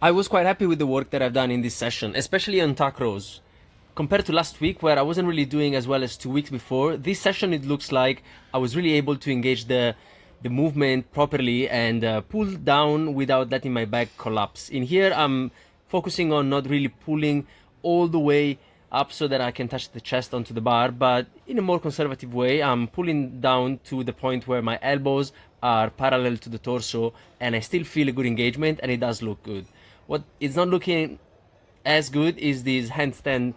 I was quite happy with the work that I've done in this session, especially on tuck rows. Compared to last week, where I wasn't really doing as well as 2 weeks before, this session it looks like I was really able to engage the movement properly and pull down without letting my back collapse. In here, I'm focusing on not really pulling all the way up so that I can touch the chest onto the bar, but in a more conservative way, I'm pulling down to the point where my elbows are parallel to the torso and I still feel a good engagement and it does look good. What is not looking as good is this handstand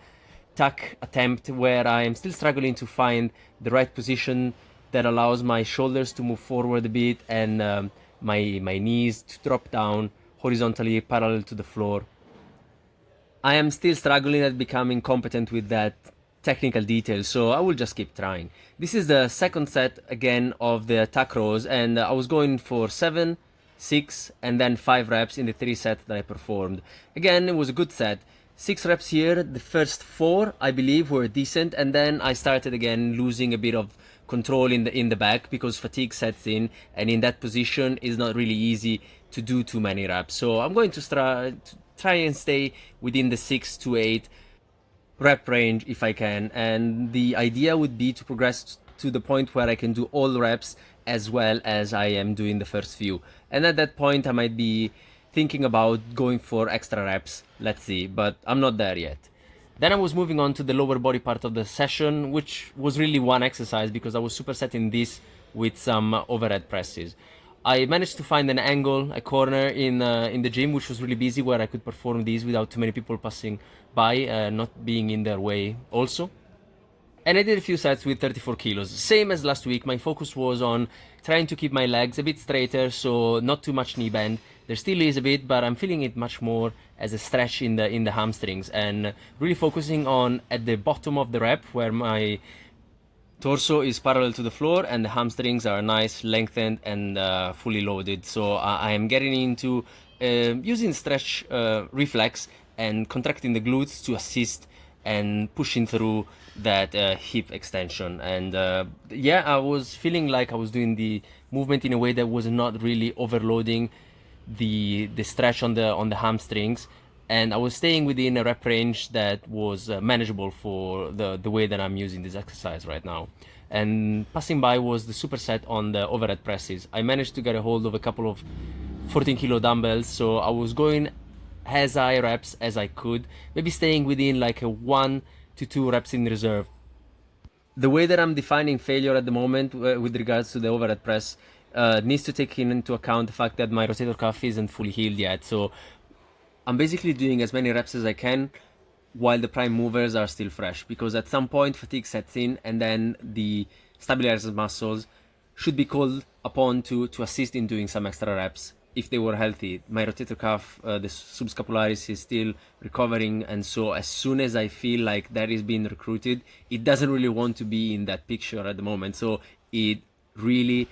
tuck attempt where I am still struggling to find the right position that allows my shoulders to move forward a bit and my knees to drop down horizontally parallel to the floor. I am still struggling at becoming competent with that technical detail, so I will just keep trying. This is the second set again of the tuck rows, and I was going for 7, 6, and then 5 reps in the 3 sets that I performed. Again, it was a good set. 6 reps here, the first 4 I believe were decent, and then I started again losing a bit of control in the back because fatigue sets in, and in that position it's not really easy to do too many reps. So I'm going to try and stay within the 6 to 8 rep range if I can, and the idea would be to progress to the point where I can do all the reps as well as I am doing the first few, and at that point I might be thinking about going for extra reps. Let's see, but I'm not there yet. Then I was moving on to the lower body part of the session, which was really one exercise because I was supersetting this with some overhead presses. I managed to find an angle, a corner in the gym, which was really busy, where I could perform these without too many people passing by, not being in their way also. And I did a few sets with 34 kilos. Same as last week, my focus was on trying to keep my legs a bit straighter, so not too much knee bend. There still is a bit, but I'm feeling it much more as a stretch in the hamstrings, and really focusing on at the bottom of the rep where my torso is parallel to the floor and the hamstrings are nice, lengthened and fully loaded. So I am getting into using stretch reflex and contracting the glutes to assist and pushing through that hip extension. And yeah, I was feeling like I was doing the movement in a way that was not really overloading the stretch on the hamstrings, and I was staying within a rep range that was manageable for the way that I'm using this exercise right now. And passing by was the superset on the overhead presses. I managed to get a hold of a couple of 14 kilo dumbbells, so I was going as high reps as I could, maybe staying within like a 1 to 2 reps in reserve. The way that I'm defining failure at the moment with regards to the overhead press needs to take into account the fact that my rotator cuff isn't fully healed yet. So I'm basically doing as many reps as I can while the prime movers are still fresh, because at some point fatigue sets in and then the stabilizer muscles should be called upon to assist in doing some extra reps if they were healthy. My rotator cuff, the subscapularis, is still recovering, and so as soon as I feel like that is being recruited, it doesn't really want to be in that picture at the moment, so it really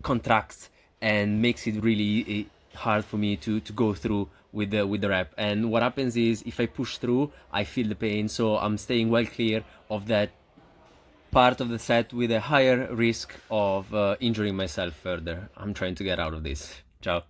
contracts and makes it really hard for me to go through with the rep. And what happens is if I push through, I feel the pain, so I'm staying well clear of that part of the set with a higher risk of injuring myself further. I'm trying to get out of this. Ciao.